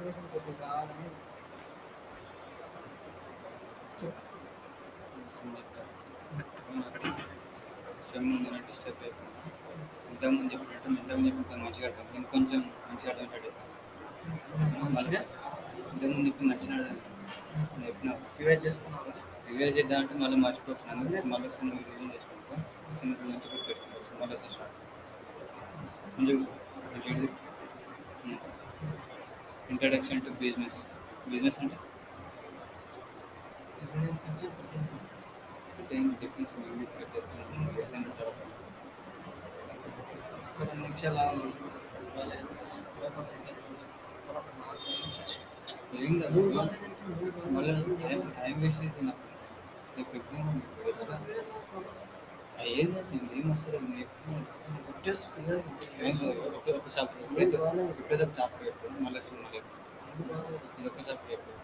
Information కొద్దిగా కావాలని చెప్పు. సెమ్ ముందు డిస్టర్బ్ అయిపోయింది. ఇంతకుముందు చెప్పినట్టు ఇంతకుముందు చెప్పిన మంచిగా అర్థం ఇంకొంచెం మంచిగా అర్థమయ్యేటట్టు మంచిగా ఇంతకుముందు చెప్పి మంచిగా చెప్పిన రివైజ్ చేసుకున్నావు కదా. రివైజ్ చేద్దాం అంటే మళ్ళీ మర్చిపోతున్నాను. అందుకు మళ్ళీ ఒకసారి నువ్వు రివిజన్ చేసుకుంటా సినిమా మంచిగా గుర్తుపెట్టుకోవచ్చు. మళ్ళీ ఒకసారి స్టార్ట్ మంచిగా ఇంట్రడక్షన్ టు బిజినెస్. బిజినెస్ అంటే బిజినెస్ అంటే బిజినెస్ అంటే డెఫినేషన్ ఇంగ్లీష్ ఇంట్రడక్షన్. ఒక 2 నిమిషాలు బాగాలేదు లోపల ఏం కాదు మళ్ళీ టైం వేస్ట్ చేసిన రేపు ఎగ్జామ్ ఉంది తెలుసా. ఏం అవుతుంది ఏం వస్తుంది నువ్వు చెప్తున్నాను ఒక చాప్టర్ ఇప్పుడైతే ఒక చాప్టర్ చెప్పాడు మళ్ళీ మళ్ళీ ఇది ఒక చాప్టర్ చెప్పాడు.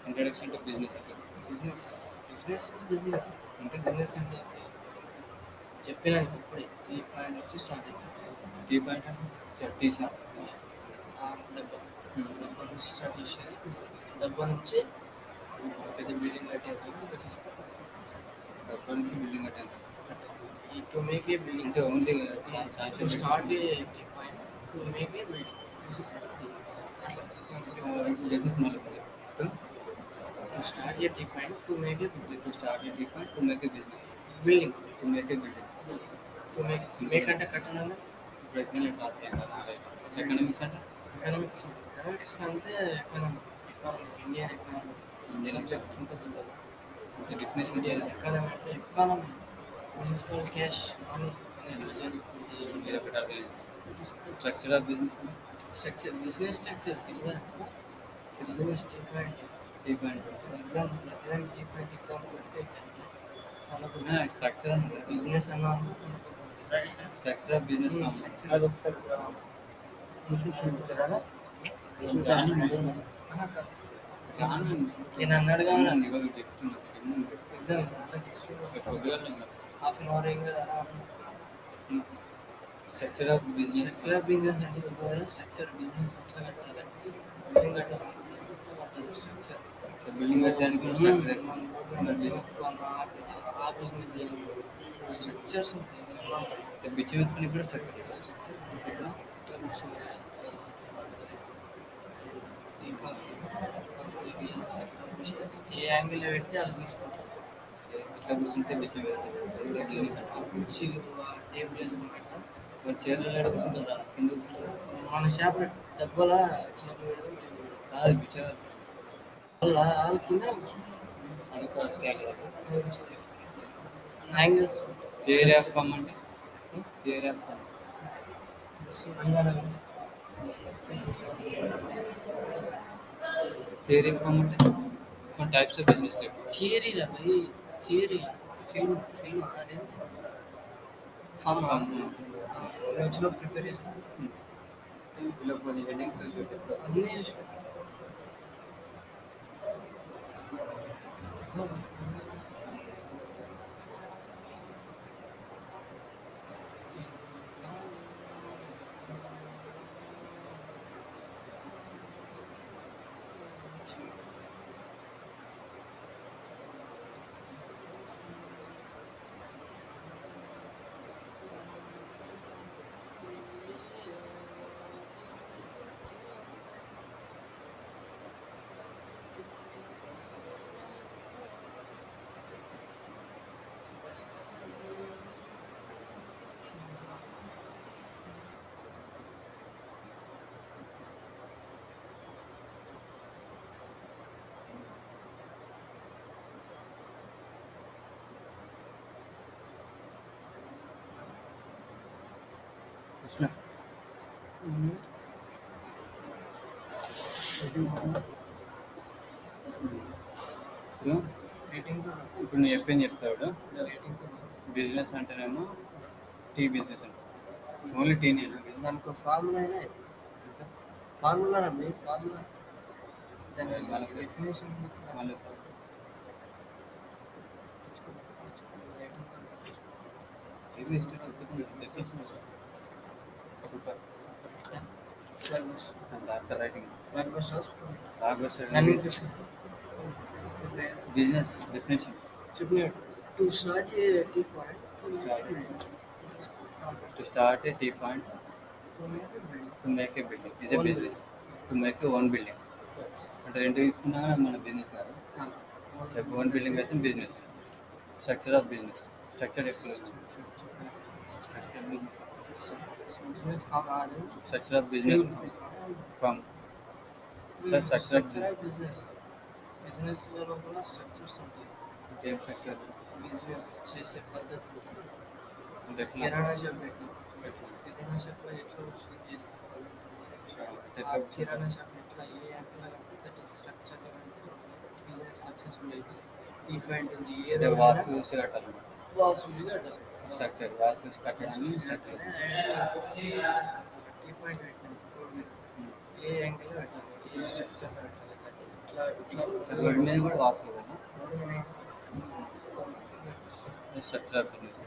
ఇంట్రడక్షన్ టు బిజినెస్ అంటే బిజినెస్ బిజినెస్ ఇస్ బిజినెస్ అంటే బిజినెస్ అంటే చెప్పినా ఇప్పుడే ఈ పాయింట్ నుంచి స్టార్ట్ అవుతుంది. టీ పాయింట్ అంటే టీ షాప్ డబ్బా డబ్బా నుంచి స్టార్ట్ చేసేది. డబ్బా నుంచి పెద్ద బిల్డింగ్ కట్టేది తీసుకోవాలి. డబ్బా నుంచి బిల్డింగ్ కట్టాను టు మేక్ ఏ బిల్డింగ్ అంటే only to start a tea point to make a building this is business. Definition మళ్ళీ to start a tea point to make a building to start a tea point to make a business building to make a building to make అంటే కట్టడం. ఇప్పుడు exam class economics అంటే economics economics అంటే economy Indian economy subject ఉంటుంది చూడదు. Definition Indian economy అంటే economy this is called cash money ఎట్లా జరుగుతుంది. ఇది ఒకటి అర్థమైంది. Structure of business structure business structure తెలియదు. బిజినెస్ టీ పాయింట్ ఎగ్జాంపుల్ ప్రతిదానికి టీ పాయింట్ ఎగ్జాంపుల్ అంటే స్ట్రక్చర్ అంటే బిజినెస్ అన్నా స్ట్రక్చర్ ఆఫ్ బిజినెస్ స్ట్రక్చర్ అది ఒకసారి నేను అన్నాడు కదా ఎగ్జామ్ హాఫ్ అన్ అవర్ ఏం కదా structure of business. Structure of business అంటే స్ట్రక్చర్ బిజినెస్ ఎట్లా కట్టాలి బిల్డింగ్ కట్టాలి స్ట్రక్చర్ బిల్డింగ్ కట్టడానికి స్ట్రక్చర్ ఆ బిజినెస్ చేయాలి. స్ట్రక్చర్స్ ఉంటాయి బిచ్చి మెత్తుకుని కూడా స్ట్రక్చర్ స్ట్రక్చర్ ఇట్లా కూర్చోవాలి ఏ యాంగిల్లో పెడితే వాళ్ళు తీసుకుంటారు. ఇట్లా కూర్చుంటే బిచ్చి వేస్తారు కుర్చీలు టేబుల్ వేస్తాం అట్లా మరి చీరలు కూర్చుంటారా కింద కూర్చుంటారా మన షాప్ డబ్బల చీరలు పెడదాం టేబుల్ పెడదాం కాదు బిచ్చ వాళ్ళ కింద అదొక style angles theory of firm అంటే theory of firm theory of firm అంటే కొన్ని types of business type theory రా భయ్ థియరీ ఫిల్మ్ అదేంటి ఫామ్ రోజులో ప్రిపేర్ చేస్తాను కొన్ని హెడ్డింగ్స్ అన్నీ కృష్ణ ఇప్పుడు నేను చెప్పింది చెప్తాడు. బిజినెస్ అంటేనేమో టీ బిజినెస్ అంటే ఓన్లీ టీ నేను దానికి ఫార్ములా అయినా ఫార్ములా అండి ఫార్ములా డెఫినేషన్ మళ్ళీ ఏమి ఇష్టం చెప్తున్నాను definition super block after writing buster block buster running success business definition చెప్పినట్టు to start a tea point to start a tea point to make a building to make a building is a Own business to make a own building అంటే రెండు తీసుకున్నా మన business కాదు చెప్పు own building అయితే business structure of business structure ఎప్పుడు structure of business from structure of business బిజినెస్లలో కూడా స్ట్రక్చర్స్ ఉంటాయి ఏం స్ట్రక్చర్ బిజినెస్ చేసే పద్ధతి ఉంటుంది అంటే ఎట్లా కిరాణా షాప్ పెట్టిన కిరాణా షాప్లో ఎట్లా వసూలు చేసే పద్ధతి ఉంటుంది ఆ కిరాణా షాప్ ఎట్లా ఏ యాంగిల్ అంటే that is structure business successful అవుతుంది ఈ పాయింట్ ఉంది ఏ అంటే వాసు చూసి కట్టాలి వాసూలు కట్టాలి స్ట్రక్చర్ వాసు చూసి కట్టడాన్ని స్ట్రక్చర్ టీ పాయింట్ పెట్టినాం రోడ్ మీద ఏ యాంగిల్ పెట్టాలి ఏ స్ట్రక్చర్లో పెట్టాలి దాన్ని ఇట్లా ఇట్లా రోడ్ మీద కూడా వాసు కదా రోడ్ మీద structure of business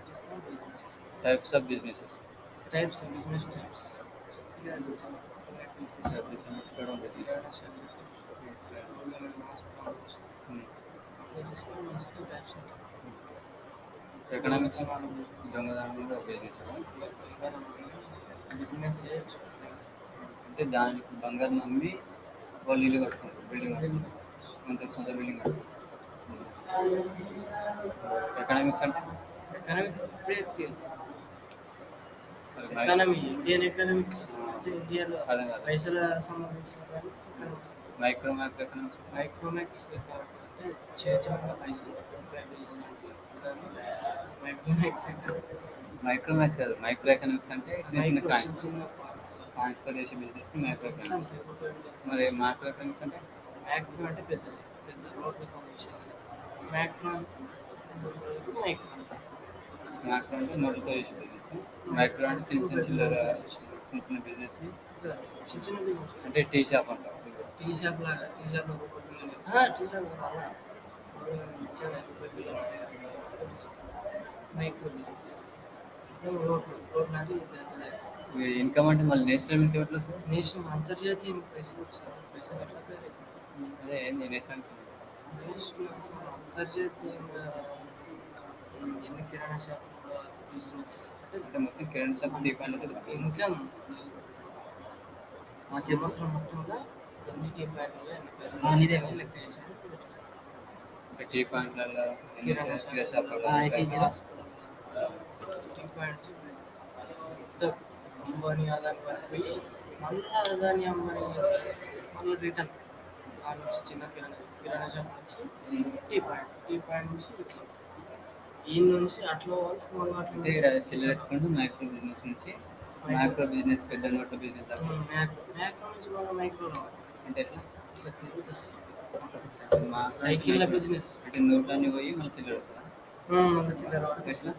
business types of businesses types business types kirana shop మస్తు టైప్స్ ఉంటాయి ఎకనామిక్స్ దొంగదాని మీద ఒక బిజినెస్ బిజినెస్ చేయొచ్చు అంటే దానికి బంగారం అమ్మి వాళ్ళు ఇల్లు కట్టుకుంటారు బిల్డింగ్ సొంత బిల్డింగ్ కట్టుకుంటారు ఎకనామిక్స్ అంటే ఎకనామిక్స్ ఇప్పుడే తెలియదు సరే ఎకానమీ ఇండియన్ ఎకనామిక్స్ అంటే ఇండియాలో అదే కదా పైసల సంబంధించిన కానీ economics micro economics Micromax economics అంటే చిన్న చిన్న పైసలు రూపాయి బిల్లు లాంటివి దాన్ని మైక్రోమాక్స్ ఎకనామిక్స్ మైక్రోమాక్స్ కాదు మైక్రో ఎకనామిక్స్ అంటే చిన్న చిన్న చిన్న కాయిన్స్ చిన్న పాయింట్స్ కాయిన్స్తో చేసే బిజినెస్ మైక్రో ఎకనామిక్స్ అంతే రూపాయి బిల్లు మరి మైక్రో ఎకనామిక్స్ అంటే మ్యాక్రో అంటే పెద్దది పెద్ద రోడ్లతో విషయాలు మ్యాక్రో మైక్రో మ్యాక్రో అంటే నోట్లతో చేసే బిజినెస్ మైక్రో అంటే చిన్న చిన్న చిల్లర చిన్న చిన్న బిజినెస్ని చిన్న చిన్న బిజినెస్ అంటే టీ షాప్ అంటారు టీ షాప్ లాగా టీ షాప్లో రూపాయి బిల్లు టీ షాప్ అలా ఇచ్చాను రూపాయి బిల్లు మైక్రో బిజినెస్ రోడ్లు అంటే ఇన్కమ్ అంటే మళ్ళీ నేషనల్ ఇన్కమ్ ఎట్లా వస్తుంది నేషనల్ అంతర్జాతీయ పైసలు వచ్చారు పైసలు ఎట్లా తయారవుతాయి అదే ఏంది నేషనల్ నేషనల్ అంతర్జాతీయంగా ఎన్ని కిరాణా షాపుల బిజినెస్ అంటే మొత్తం Kiran shop tea point income మా సంవత్సరం మొత్తంలో ఎన్ని టీ పాయింట్లు ఎన్ని పైసలు లెక్క చేసేది టీ పాయింట్లలో కిరాణా షాప్లలో టీ పాయింట్స్ మొత్తం అంబానీ ఆదాని వరకు పోయి మళ్ళీ ఆదాని అంబానీ చేస్తారు మళ్ళీ రిటర్న్ ఆ నుంచి చిన్న కిరాణా షాప్ నుంచి టీ పాయింట్ నుంచి ఇట్లా ఈ నుంచి అట్లా మళ్ళీ అట్లా అంటే ఇక్కడ చెల్లెత్తుకుంటూ మైక్రో బిజినెస్ నుంచి మైక్రో బిజినెస్ పెద్ద నోట్ల బిజినెస్ దాకా మ్యాక్రో నుంచి మళ్ళీ మైక్రో అంటే ఎట్లా ఇట్లా తిరుగుతుంది Macro సైకిళ్ళ అంటే బిజినెస్ అంటే నోట్లన్నీ పోయి మళ్ళీ చిల్లర వస్తుందా మళ్ళీ చిల్లర ఎట్లా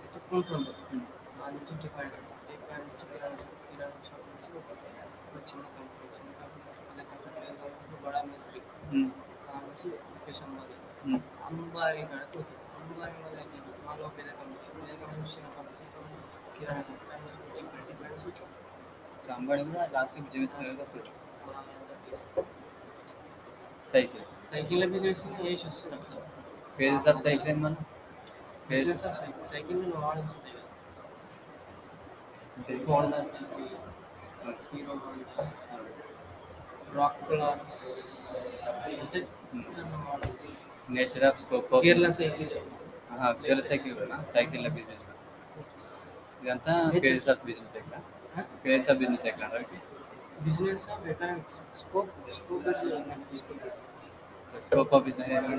ఎత్తుకుంటుండ్రు ఆ నుంచి టీ పాయింట్ నుంచి కిరాణా షాప్ నుంచి ఒక చిన్న కంపెనీ నుంచి పెద్ద కంపెనీ బడా మేస్త్రి ఆ నుంచి ముఖేష్ అంబానీ కాడికి వస్తుంది అంబానీ వల్ల ఏం చేస్తారు మళ్ళీ ఒక పెద్ద కంపెనీ చిన్న కంపెనీ కిరాణా టీ పాయింట్ నుంచి ఇట్లా అంబానీ కూడా లాస్ట్ బిజినెస్ వస్తుంది సైకిల్ సైకిల్ బిజినెస్ వేసి వస్తుంది అట్లా ఫేజెస్ ఆఫ్ సైకిల్ ఏం మనం బిజినెస్ ఆఫ్ సైకిల్ మోడల్స్ ఉంటాయి కదా అంటే Honda cycle Hero Honda rock plans అంటే models nature of scope of Kerala cycle Kerala cycle కూడా సైకిల్ బిజినెస్ ఇదంతా phases of business cycle phases of business cycle అంటే business of economics scope scope of business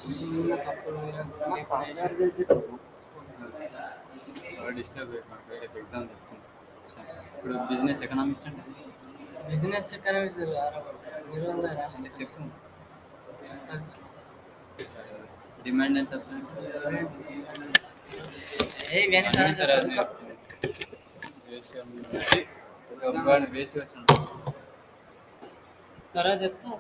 చిన్న తప్పులు disturb exam ఇప్పుడు business economics అంటే business economics నిర్వహణ రాష్ట్ర చెప్పు చెప్తా డిమాండ్ అండ్ సప్లై వేస్ట్ తర్వాత చెప్తా